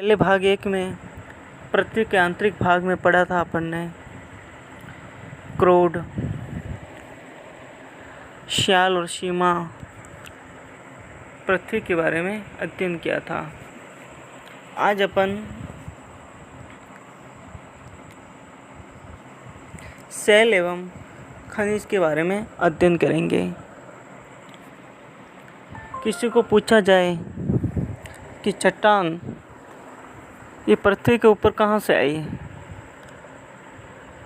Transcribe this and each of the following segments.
पहले भाग 1 में पृथ्वी के आंतरिक भाग में पढ़ा था अपन ने क्रोड, श्याल और सीमा पृथ्वी के बारे में अध्ययन किया था। आज अपन सेल एवं खनिज के बारे में अध्ययन करेंगे। किसी को पूछा जाए कि चट्टान ये पृथ्वी के ऊपर कहाँ से आई,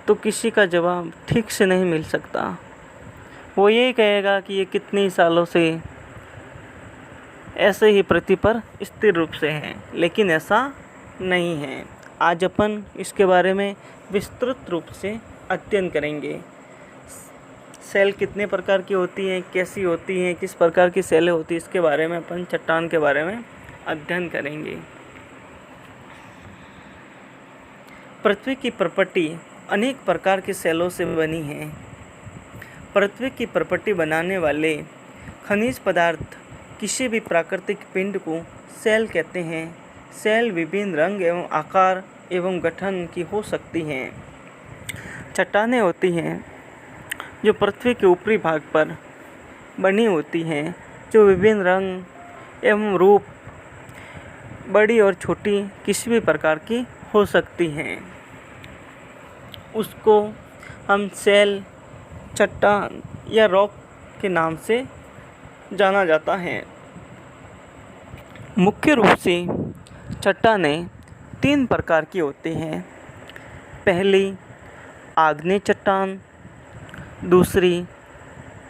तो किसी का जवाब ठीक से नहीं मिल सकता। वो यही कहेगा कि ये कितने सालों से ऐसे ही पृथ्वी पर स्थिर रूप से हैं, लेकिन ऐसा नहीं है। आज अपन इसके बारे में विस्तृत रूप से अध्ययन करेंगे। सेल कितने प्रकार की होती हैं, कैसी होती हैं, किस प्रकार की सेलें होती हैं, इसके बारे में अपन चट्टान के बारे में अध्ययन करेंगे। पृथ्वी की प्रॉपर्टी अनेक प्रकार के सेलों से बनी है। पृथ्वी की प्रॉपर्टी बनाने वाले खनिज पदार्थ किसी भी प्राकृतिक पिंड को सेल कहते हैं। सेल विभिन्न रंग एवं आकार एवं गठन की हो सकती हैं। चट्टानें होती हैं जो पृथ्वी के ऊपरी भाग पर बनी होती हैं, जो विभिन्न रंग एवं रूप, बड़ी और छोटी किसी भी प्रकार की हो सकती हैं। उसको हम सेल, चट्टान या रॉक के नाम से जाना जाता है। मुख्य रूप से चट्टानें 3 प्रकार की होती हैं। पहली आग्नेय चट्टान, दूसरी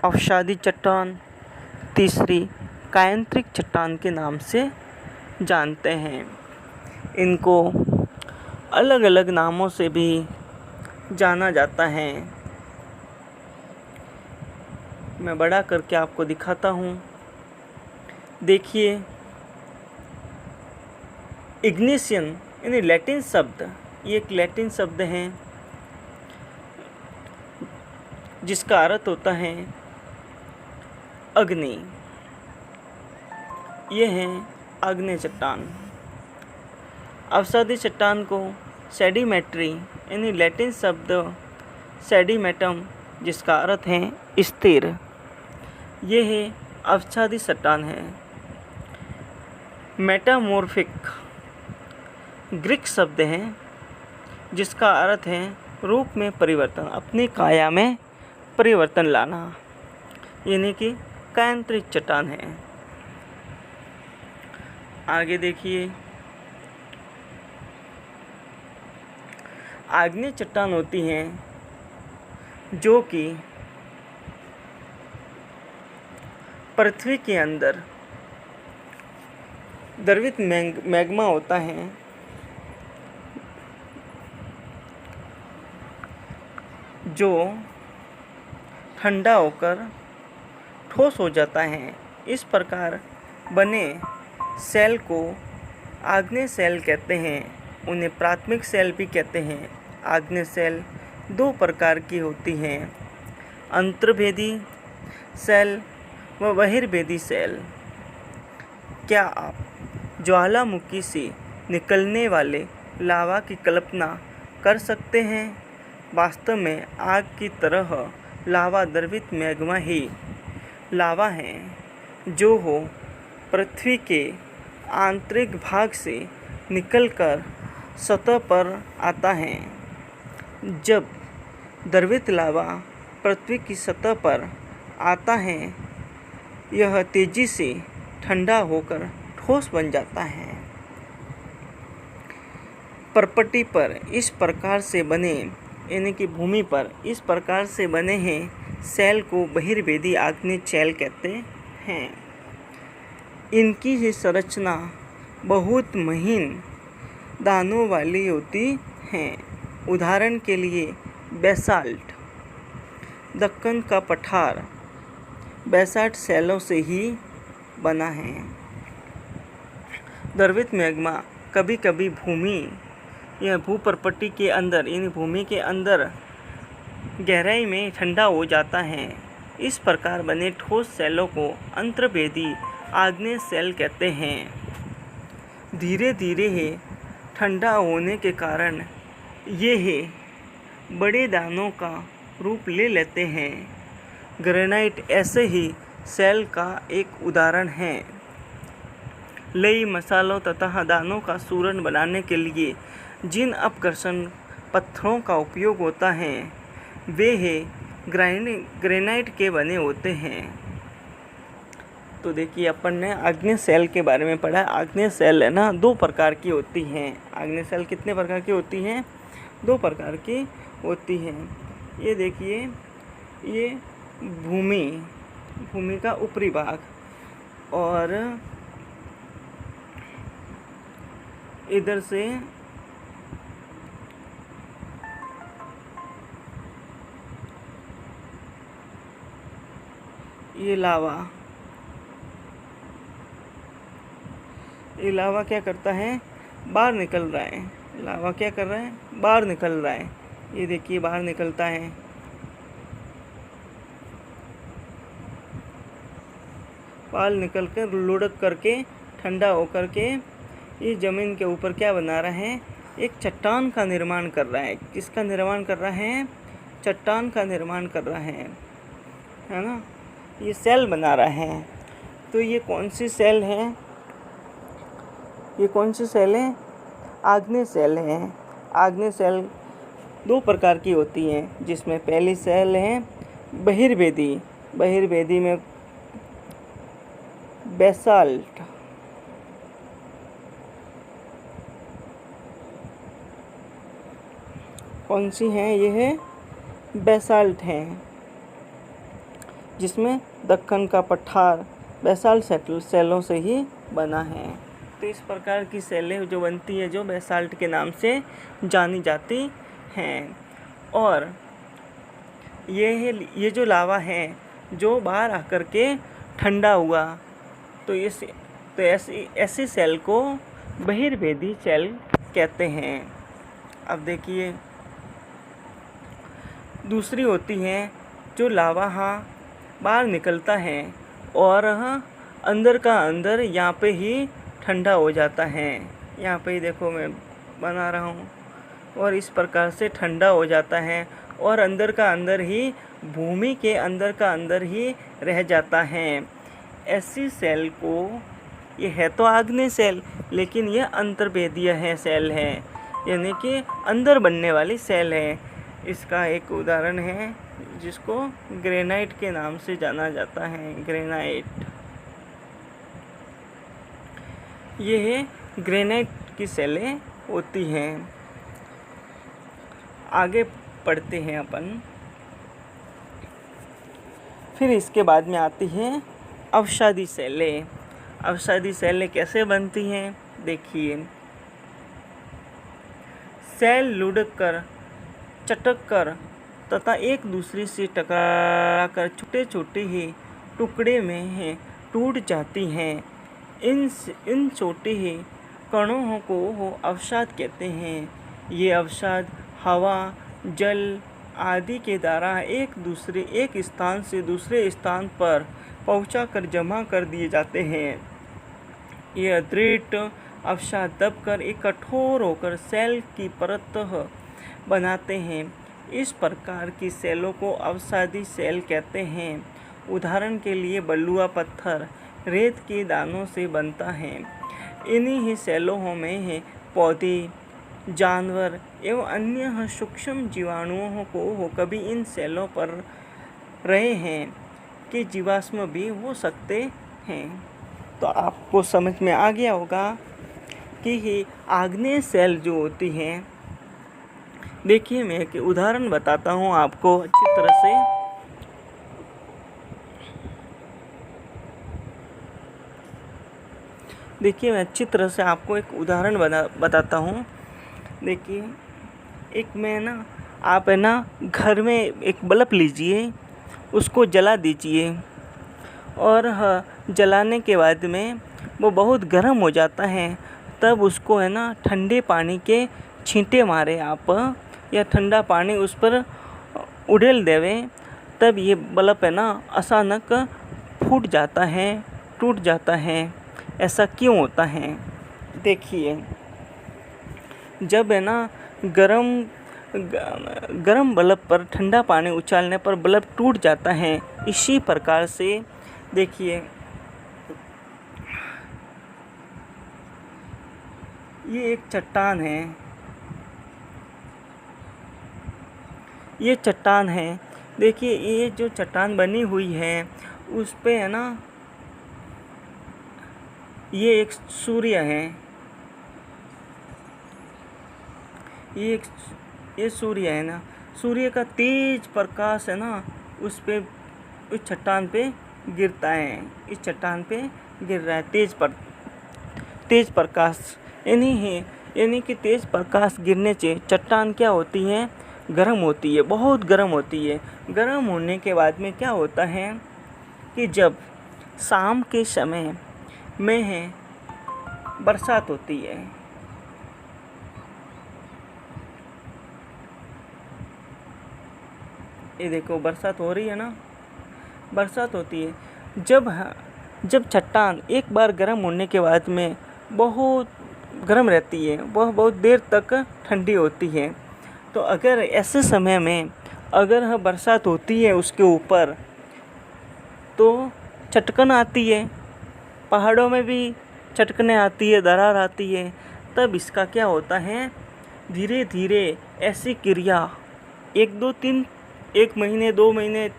अवसादी चट्टान, तीसरी कायांतरिक चट्टान के नाम से जानते हैं। इनको अलग अलग नामों से भी जाना जाता है। मैं बड़ा करके आपको दिखाता हूँ। देखिए, इग्निशन यानी लैटिन शब्द, ये एक लैटिन शब्द है जिसका अर्थ होता है अग्नि। ये है आग्नेय चट्टान। अवसादी चट्टान को सेडिमेट्री यानी लैटिन शब्द सेडिमेटम, जिसका अर्थ है स्थिर, ये है अवसादी चट्टान है। मेटामॉर्फिक ग्रीक शब्द है जिसका अर्थ है रूप में परिवर्तन, अपनी काया में परिवर्तन लाना, यानी कि कायांतरिक चट्टान है। आगे देखिए, आग्नेय चट्टान होती हैं जो कि पृथ्वी के अंदर द्रवित मैग्मा होता है, जो ठंडा होकर ठोस हो जाता है। इस प्रकार बने सेल को आग्नेय सेल कहते हैं। उन्हें प्राथमिक सेल भी कहते हैं। आग्नेय सेल 2 प्रकार की होती हैं, अंतर्भेदी सेल व बहिर्भेदी सेल। क्या आप ज्वालामुखी से निकलने वाले लावा की कल्पना कर सकते हैं? वास्तव में आग की तरह लावा द्रवित मैग्मा ही लावा है, जो हो पृथ्वी के आंतरिक भाग से निकलकर सतह पर आता है। जब द्रवित लावा पृथ्वी की सतह पर आता है, यह तेजी से ठंडा होकर ठोस बन जाता है। प्रॉपर्टी पर इस प्रकार से बने, यानी कि भूमि पर इस प्रकार से बने हैं सेल को बहिर्भेदी आग्नेय सेल कहते हैं। इनकी ही संरचना बहुत महीन दानों वाली होती हैं। उदाहरण के लिए बेसाल्ट, दक्कन का पठार बेसाल्ट सेलों से ही बना है। द्रवित मैग्मा कभी कभी भूमि या भूप्रपट्टी के अंदर, यानी भूमि के अंदर गहराई में ठंडा हो जाता है। इस प्रकार बने ठोस सेलों को अंतर्भेदी आग्नेय सेल कहते हैं। धीरे धीरे ठंडा होने के कारण ये बड़े दानों का रूप ले लेते हैं। ग्रेनाइट ऐसे ही सेल का एक उदाहरण है। लई मसालों तथा दानों का चूर्ण बनाने के लिए जिन अपघर्षण पत्थरों का उपयोग होता है वे ग्रेनाइट के बने होते हैं। तो देखिए अपन ने आग्नेय सेल के बारे में पढ़ा। आग्नेय सेल है ना 2 प्रकार की होती हैं। आग्नेय सेल कितने प्रकार की होती हैं? 2 प्रकार की होती हैं। ये देखिए, ये भूमि का ऊपरी भाग और इधर से ये लावा क्या करता है? बाहर निकल रहा है। लावा क्या कर रहा है? बाहर निकल रहा है। ये देखिए बाहर निकलता है। बाहर निकल कर लुढ़क करके ठंडा होकर के ये ज़मीन के ऊपर क्या बना रहा है? एक चट्टान का निर्माण कर रहा है। किसका निर्माण कर रहा है? चट्टान का निर्माण कर रहा है ना? ये सेल बना रहा है। तो ये कौन सी सेल है? ये कौन सी सेल है? आग्नेय सेल है। आग्नेय सेल 2 प्रकार की होती हैं, जिसमें पहली सेल है बहिर्वेदी। बहिर्वेदी में बेसाल्ट, कौन सी है? ये है बेसाल्ट है, जिसमें दक्कन का पठार बेसाल्ट सेलों से ही बना है। तो इस प्रकार की सेलें जो बनती है जो बेसाल्ट के नाम से जानी जाती हैं। और ये जो लावा है जो बाहर आकर के ठंडा हुआ, तो ऐसी सेल को बहिर्वेदी सेल कहते हैं। अब देखिए दूसरी होती है जो लावा बाहर निकलता है और अंदर का अंदर यहाँ पे ही ठंडा हो जाता है। यहाँ पे ही देखो मैं बना रहा हूँ, और इस प्रकार से ठंडा हो जाता है और अंदर का अंदर ही भूमि के अंदर का अंदर ही रह जाता है। ऐसी सेल को, ये है तो आग्नेय सेल लेकिन ये अंतर्वेदीय सेल है, यानी कि अंदर बनने वाली सेल है। इसका एक उदाहरण है जिसको ग्रेनाइट के नाम से जाना जाता है। ग्रेनाइट, ये ग्रेनाइट की सेलें होती हैं। आगे पढ़ते हैं अपन। फिर इसके बाद में आती हैं अवसादी सेलें। अवसादी सेलें कैसे बनती हैं? देखिए, सेल लुढ़क कर, चटक कर तथा एक दूसरे से टकरा कर छोटे छोटे ही टुकड़े में टूट जाती हैं। इन छोटे ही कणों को अवसाद कहते हैं। ये अवसाद हवा, जल आदि के द्वारा एक स्थान से दूसरे स्थान पर पहुंचाकर जमा कर दिए जाते हैं। ये अतिरिक्त अवसाद दबकर एक कठोर होकर सेल की परत बनाते हैं। इस प्रकार की सेलों को अवसादी सेल कहते हैं। उदाहरण के लिए बलुआ पत्थर रेत के दानों से बनता है। इन्हीं ही सेलों में पौधे, जानवर एवं अन्य सूक्ष्म जीवाणुओं को कभी इन सेलों पर रहे हैं कि जीवाश्म भी हो सकते हैं। तो आपको समझ में आ गया होगा कि आग्नेय सेल जो होती हैं, देखिए मैं एक उदाहरण बताता हूँ आपको अच्छी तरह से। देखिए मैं अच्छी तरह से आपको एक उदाहरण बताता हूँ। देखिए, आप घर में एक बल्ब लीजिए, उसको जला दीजिए और जलाने के बाद में वो बहुत गर्म हो जाता है। तब उसको ठंडे पानी के छींटे मारे आप, या ठंडा पानी उस पर उड़ेल देवे, तब ये बल्ब अचानक फूट जाता है, टूट जाता है। ऐसा क्यों होता है? देखिए, जब है ना गरम बल्ब पर ठंडा पानी उछालने पर बल्ब टूट जाता है। इसी प्रकार से देखिए, ये एक चट्टान है, ये चट्टान है। देखिए, ये जो चट्टान बनी हुई है उस पे है ना, ये एक सूर्य है, ये सूर्य है ना, सूर्य का तेज प्रकाश है ना उस चट्टान पे गिरता है, इस चट्टान पे गिर रहा है तेज प्रकाश। यानी कि तेज प्रकाश गिरने से चट्टान क्या होती है, गर्म होती है, बहुत गर्म होती है। गर्म होने के बाद में क्या होता है कि जब शाम के समय में है बरसात होती है, ये देखो बरसात हो रही है ना, बरसात होती है। जब चट्टान एक बार गर्म होने के बाद में बहुत गर्म रहती है, वह बहुत देर तक ठंडी होती है। तो अगर ऐसे समय में अगर बरसात होती है उसके ऊपर, तो चटकन आती है, पहाड़ों में भी चटकने आती है, दरार आती है। तब इसका क्या होता है, धीरे धीरे ऐसी क्रिया 1 महीने 2 महीने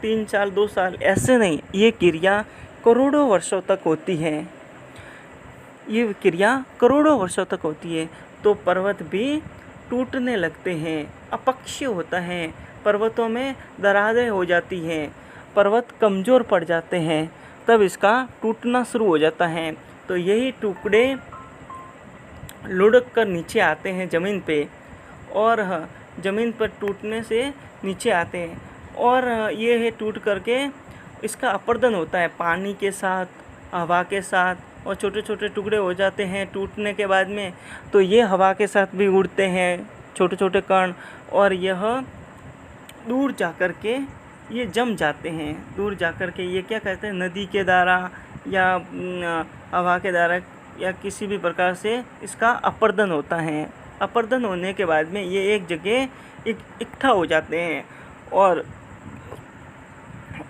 3 साल 2 साल ऐसे नहीं, ये क्रिया करोड़ों वर्षों तक होती है, ये क्रिया करोड़ों वर्षों तक होती है। तो पर्वत भी टूटने लगते हैं, अपक्षय होता है, पर्वतों में दरारें हो जाती हैं, पर्वत कमज़ोर पड़ जाते हैं, तब इसका टूटना शुरू हो जाता है। तो यही टुकड़े लुढ़क कर नीचे आते हैं ज़मीन पे, और ज़मीन पर टूटने से नीचे आते हैं, और ये है टूट करके इसका अपर्दन होता है पानी के साथ, हवा के साथ, और छोटे छोटे टुकड़े हो जाते हैं टूटने के बाद में। तो ये हवा के साथ भी उड़ते हैं छोटे छोटे कण, और यह दूर जा कर के ये जम जाते हैं, दूर जा कर के ये क्या कहते हैं, नदी के द्वारा या हवा के द्वारा या किसी भी प्रकार से इसका अपर्दन होता है। अपर्दन होने के बाद में ये एक जगह इकट्ठा हो जाते हैं, और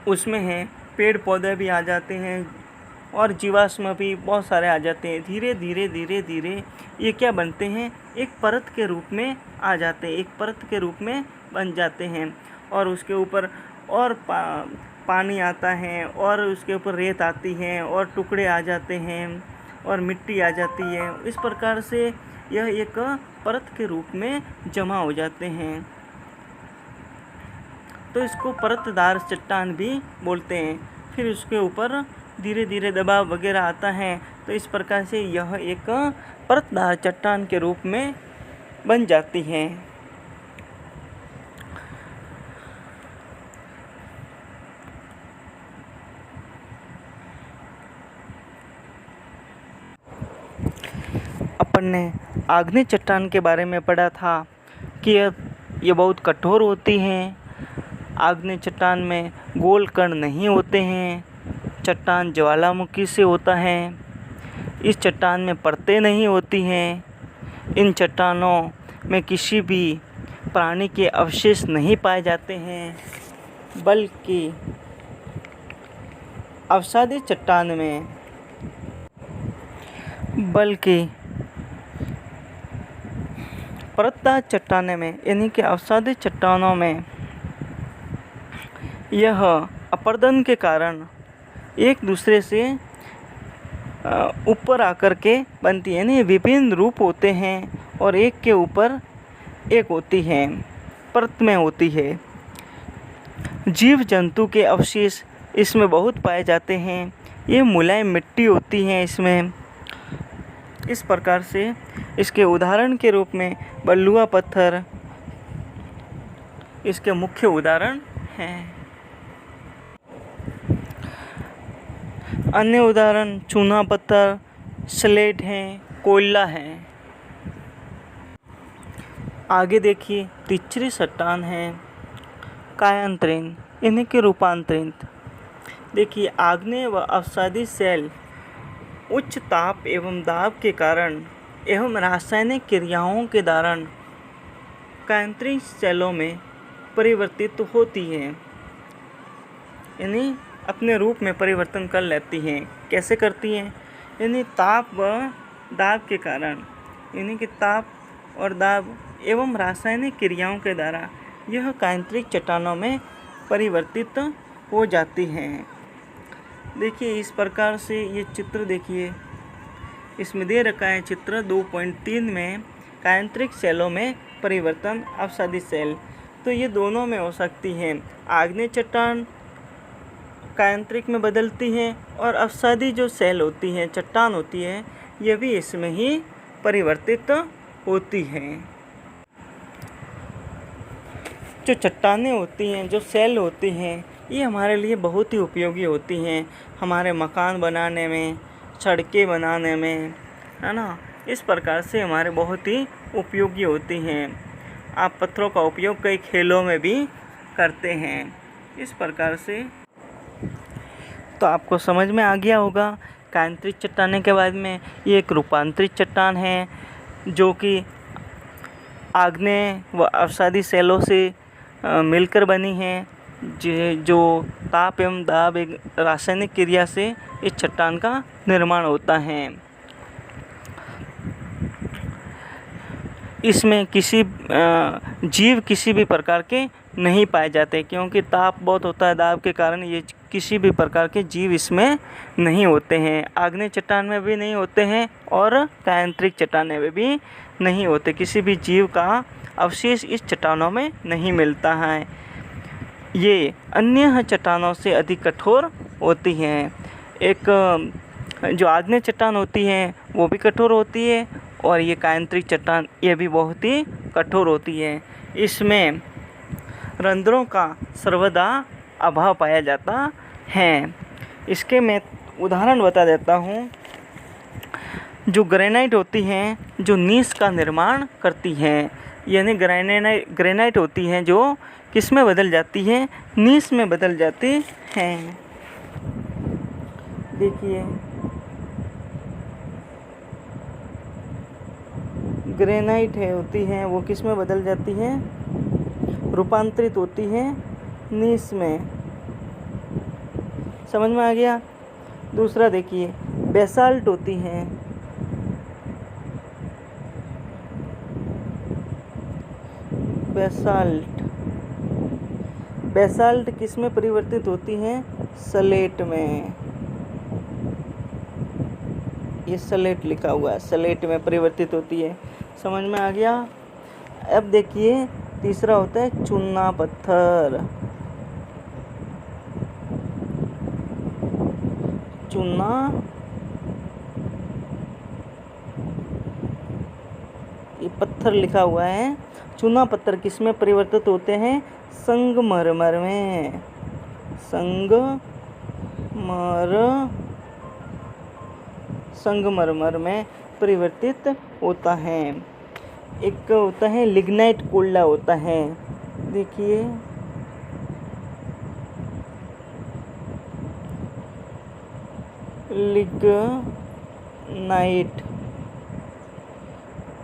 उसमें है पेड़ पौधे भी आ जाते हैं, और जीवाश्म भी बहुत सारे आ जाते हैं। धीरे धीरे ये क्या बनते हैं, एक परत के रूप में आ जाते हैं, एक परत के रूप में बन जाते हैं, और उसके ऊपर और पानी आता है, और उसके ऊपर रेत आती है, और टुकड़े आ जाते हैं, और मिट्टी आ जाती है। इस प्रकार से यह एक परत के रूप में जमा हो जाते हैं। तो इसको परतदार चट्टान भी बोलते हैं। फिर उसके ऊपर धीरे धीरे दबाव वगैरह आता है, तो इस प्रकार से यह एक परतदार चट्टान के रूप में बन जाती है। अपन ने आग्नेय चट्टान के बारे में पढ़ा था कि ये बहुत कठोर होती हैं। आग्नेय चट्टान में गोल कण नहीं होते हैं, चट्टान ज्वालामुखी से होता है। इस चट्टान में परतें नहीं होती हैं। इन चट्टानों में किसी भी प्राणी के अवशेष नहीं पाए जाते हैं, बल्कि अवसादी चट्टान में परतदार चट्टानों में यानी कि अवसादी चट्टानों में यह अपर्दन के कारण एक दूसरे से ऊपर आकर के बनती है, यानी विभिन्न रूप होते हैं, और एक के ऊपर एक होती है, परत में होती है। जीव जंतु के अवशेष इसमें बहुत पाए जाते हैं। ये मुलायम मिट्टी होती है इसमें। इस प्रकार से इसके उदाहरण के रूप में बलुआ पत्थर इसके मुख्य उदाहरण हैं। अन्य उदाहरण चूना पत्थर, स्लेट हैं, कोयला है। आगे देखिए, तीसरी चट्टान है कायांतरित, इन्हीं के रूपांतरित। देखिए, आग्नेय व अवसादी शैल उच्च ताप एवं दाब के कारण एवं रासायनिक क्रियाओं के दौरान केंद्रीय सेलों में परिवर्तित होती हैं, यानी अपने रूप में परिवर्तन कर लेती हैं। कैसे करती हैं? यानी ताप व दाब के कारण, यानी कि ताप और दाब एवं रासायनिक क्रियाओं के द्वारा यह केंद्रीय चट्टानों में परिवर्तित हो जाती हैं। देखिए इस प्रकार से ये चित्र देखिए, इसमें दे रखा है चित्र 2.3 में केंद्रीय सेलों में परिवर्तन अवसादी सेल। तो ये दोनों में हो सकती हैं, आग्नेय चट्टान केंद्रिक में बदलती हैं और अवसादी जो सेल होती हैं, चट्टान होती है, ये भी इसमें ही परिवर्तित होती हैं। जो चट्टानें होती हैं, जो सेल होती हैं, ये हमारे लिए बहुत ही उपयोगी होती हैं, हमारे मकान बनाने में, सड़कें बनाने में, है ना। इस प्रकार से हमारे बहुत ही उपयोगी होती हैं। आप पत्थरों का उपयोग कई खेलों में भी करते हैं। इस प्रकार से तो आपको समझ में आ गया होगा। केंद्रित चट्टानें के बाद में ये एक रूपांतरित चट्टान है जो कि आग्नेय व अवसादी सेलों से मिलकर बनी है, जो ताप एवं दाब एक रासायनिक क्रिया से इस चट्टान का निर्माण होता है। इसमें किसी जीव किसी भी प्रकार के नहीं पाए जाते, क्योंकि ताप बहुत होता है, दाब के कारण ये किसी भी प्रकार के जीव इसमें नहीं होते हैं। आग्नेय चट्टान में भी नहीं होते हैं और केंद्रिक चट्टानें में भी नहीं होते। किसी भी जीव का अवशेष इस चट्टानों में नहीं मिलता है। ये अन्य चट्टानों से अधिक कठोर होती हैं। एक जो आग्नेय चट्टान होती है वो भी कठोर होती है, और ये केंद्रिक चट्टान ये भी बहुत ही कठोर होती है। इसमें रंध्रों का सर्वदा अभाव पाया जाता है। इसके मैं उदाहरण बता देता हूँ। जो ग्रेनाइट होती हैं, जो नीस का निर्माण करती हैं, यानी ग्रेनाइट होती हैं जो किस में बदल जाती है? नीस में बदल जाती हैं। देखिए ग्रेनाइट होती हैं वो किस में बदल जाती हैं? रूपांतरित होती हैं नीस में। समझ में आ गया? दूसरा देखिए बेसाल्ट होती हैं। बेसाल्ट किस में परिवर्तित होती हैं? सलेट में। ये सलेट लिखा हुआ है, सलेट में परिवर्तित होती है। समझ में आ गया? अब देखिए तीसरा होता है चूना पत्थर। चूना ये पत्थर लिखा हुआ है। चूना पत्थर किस में परिवर्तित होते हैं? संगमरमर में। संगमरमर में परिवर्तित होता है। एक होता है लिग्नाइट कोयला होता है। देखिए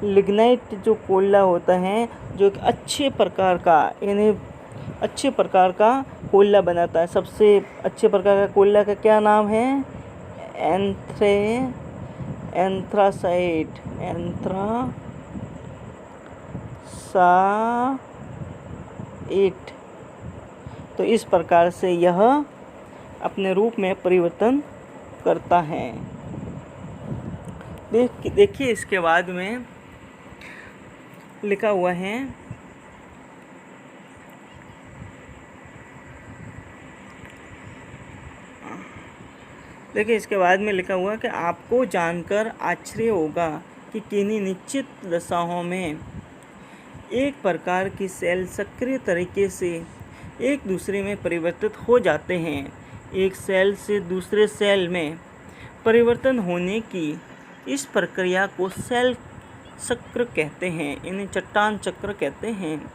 लिग्नाइट जो कोयला होता है, जो एक अच्छे प्रकार का, यानी अच्छे प्रकार का कोयला बनाता है। सबसे अच्छे प्रकार का कोयला का क्या नाम है? एंथ्रासाइट। तो इस प्रकार से यह अपने रूप में परिवर्तन करता है। देखिए इसके बाद में लिखा हुआ है कि आपको जानकर आश्चर्य होगा कि किन्हीं निश्चित दशाओं में एक प्रकार की सेल सक्रिय तरीके से एक दूसरे में परिवर्तित हो जाते हैं। एक सेल से दूसरे सेल में परिवर्तन होने की इस प्रक्रिया को सेल चक्र कहते हैं, इन्हें चट्टान चक्र कहते हैं।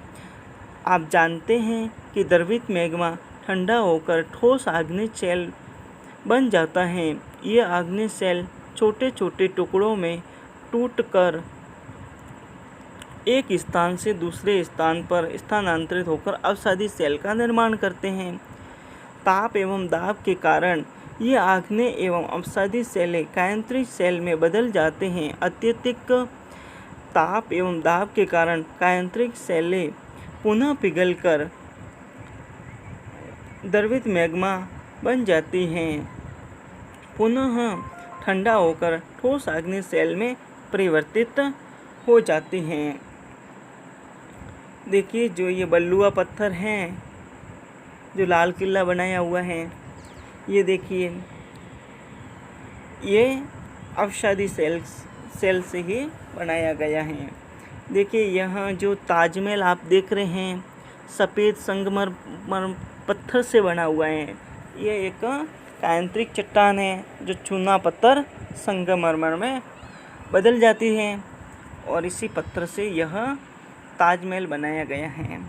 आप जानते हैं कि द्रवित मैग्मा ठंडा होकर ठोस आग्नेय सेल बन जाता है। ये आग्नेय सेल छोटे छोटे टुकड़ों में टूटकर एक स्थान से दूसरे स्थान पर स्थानांतरित होकर अवसादी सेल का निर्माण करते हैं। ताप एवं दाब के कारण ये आग्नेय एवं अवसादी सेलें कायांतरित सेल में बदल जाते हैं। अत्यधिक ताप एवं दाब के कारण कायांतरित सेलें पुनः पिघलकर द्रवित मैग्मा बन जाती हैं, पुनः ठंडा होकर ठोस आग्नेय सेल में परिवर्तित हो जाती हैं। देखिए जो ये बलुआ पत्थर हैं, जो लाल किला बनाया हुआ है, ये देखिए ये अवसादी सेल से ही बनाया गया है। देखिए यहाँ जो ताजमहल आप देख रहे हैं, सफ़ेद संगमरमर पत्थर से बना हुआ है। ये एक कायांतरिक चट्टान है जो चूना पत्थर संगमरमर में बदल जाती है और इसी पत्थर से यह ताजमहल बनाया गया है।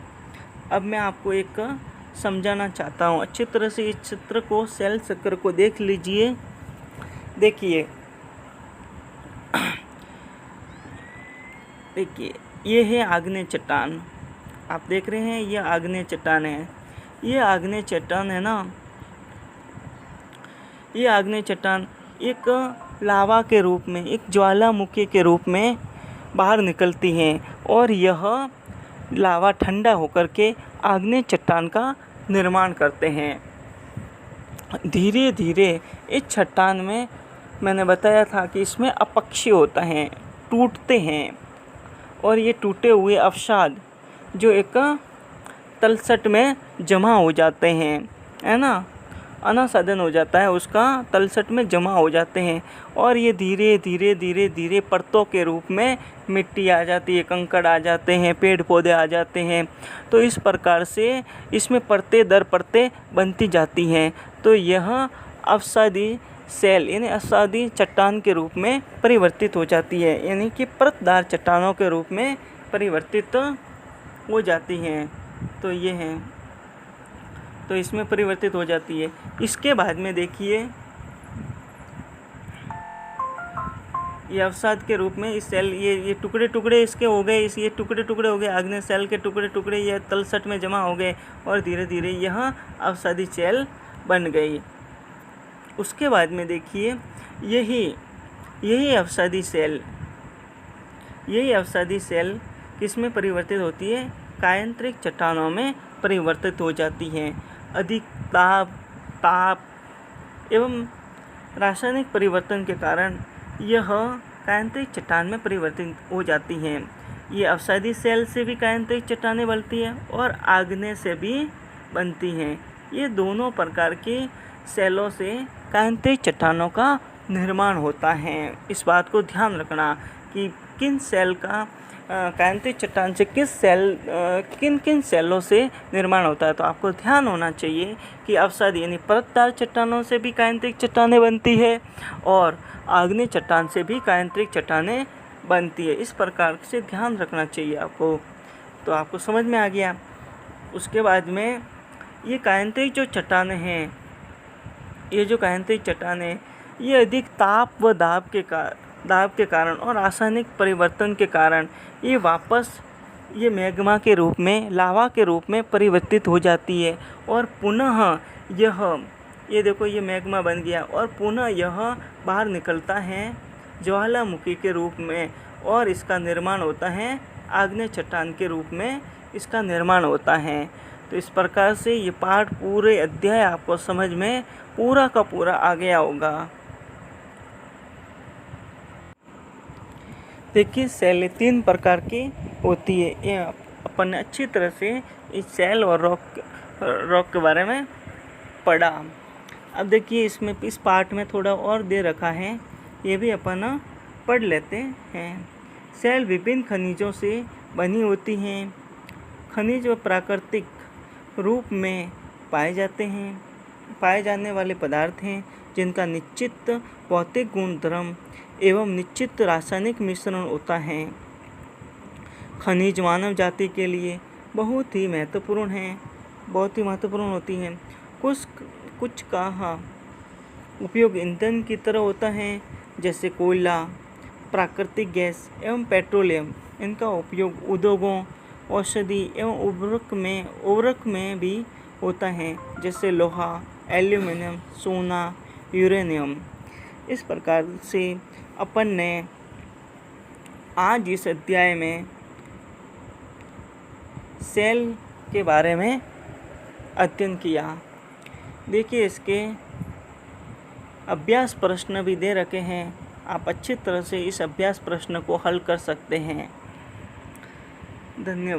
अब मैं आपको एक समझाना चाहता हूँ, अच्छी तरह से इस चित्र को, सेल चक्र को देख लीजिए। देखिए ये है आग्नेय चट्टान, आप देख रहे हैं, ये आग्नेय चट्टान है। ये आग्नेय चट्टान है ना, ये आग्नेय चट्टान एक लावा के रूप में, एक ज्वालामुखी के रूप में बाहर निकलती हैं और यह लावा ठंडा होकर के आग्नेय चट्टान का निर्माण करते हैं। धीरे धीरे इस चट्टान में, मैंने बताया था कि इसमें अपक्षय होता है, टूटते हैं और ये टूटे हुए अवसाद जो एक तलछट में जमा हो जाते हैं, है ना, अनासाधन हो जाता है, उसका तलछट में जमा हो जाते हैं और ये धीरे धीरे धीरे धीरे परतों के रूप में मिट्टी आ जाती है, कंकड़ आ जाते हैं, पेड़ पौधे आ जाते हैं। तो इस प्रकार से इसमें परतें दर परतें बनती जाती हैं। तो यह अवसादी सेल यानी अवसादी चट्टान के रूप में परिवर्तित हो जाती है, यानी कि परतदार चट्टानों के रूप में परिवर्तित हो जाती हैं। तो ये हैं, तो इसमें परिवर्तित हो जाती है। इसके बाद में देखिए ये अवसाद के रूप में इस सेल, ये टुकड़े टुकड़े इसके हो गए, ये टुकड़े टुकड़े हो गए, आग्नेय सेल के टुकड़े टुकड़े ये तलछट में जमा हो गए और धीरे धीरे यह अवसादी सेल बन गई। उसके बाद में देखिए यही अवसादी सेल किस में परिवर्तित होती है? कायांतरिक चट्टानों में परिवर्तित हो जाती हैं। अधिक ताप एवं रासायनिक परिवर्तन के कारण यह कायांतरिक चट्टान में परिवर्तित हो जाती हैं। ये अवसादी सेल से भी कायांतरिक चट्टानें बनती हैं और आग्नेय से भी बनती हैं। ये दोनों प्रकार के सेलों से कायांतरिक चट्टानों का निर्माण होता है। इस बात को ध्यान रखना कि किन सेल का कायांतरिक चट्टान से किन किन सेलों से निर्माण होता है। तो आपको ध्यान होना चाहिए कि अवसादी यानी परतदार चट्टानों से भी कायांतरिक चट्टानें बनती है और आग्नेय चट्टान से भी कायांतरिक चट्टानें बनती है। इस प्रकार से ध्यान रखना चाहिए आपको। तो आपको समझ में आ गया। उसके बाद में ये कायांतरिक जो चट्टानें हैं, ये अधिक ताप व दाब के कारण और रासायनिक परिवर्तन के कारण ये वापस ये मैग्मा के रूप में, लावा के रूप में परिवर्तित हो जाती है और पुनः ये देखो ये मैग्मा बन गया और पुनः यह बाहर निकलता है ज्वालामुखी के रूप में और इसका निर्माण होता है आग्नेय चट्टान के रूप में, इसका निर्माण होता है। तो इस प्रकार से ये पाठ, पूरे अध्याय आपको समझ में पूरा का पूरा आ गया होगा। देखिए सेल 3 प्रकार की होती है। ये अपन ने अच्छी तरह से इस सेल और रॉक के बारे में पढ़ा। अब देखिए इसमें इस पार्ट में थोड़ा और दे रखा है, ये भी अपन पढ़ लेते हैं। सेल विभिन्न खनिजों से बनी होती हैं। खनिज व प्राकृतिक रूप में पाए जाने वाले पदार्थ हैं जिनका निश्चित भौतिक गुणधर्म एवं निश्चित रासायनिक मिश्रण होता है। खनिज मानव जाति के लिए बहुत ही महत्वपूर्ण होती हैं। कुछ का उपयोग ईंधन की तरह होता है, जैसे कोयला, प्राकृतिक गैस एवं पेट्रोलियम, इनका उपयोग उद्योगों, औषधि एवं उर्वरक में भी होता है, जैसे लोहा, एल्यूमीनियम, सोना, यूरेनियम। इस प्रकार से अपन ने आज इस अध्याय में सेल के बारे में अध्ययन किया। देखिए, इसके अभ्यास प्रश्न भी दे रखे हैं, आप अच्छी तरह से इस अभ्यास प्रश्न को हल कर सकते हैं। धन्यवाद।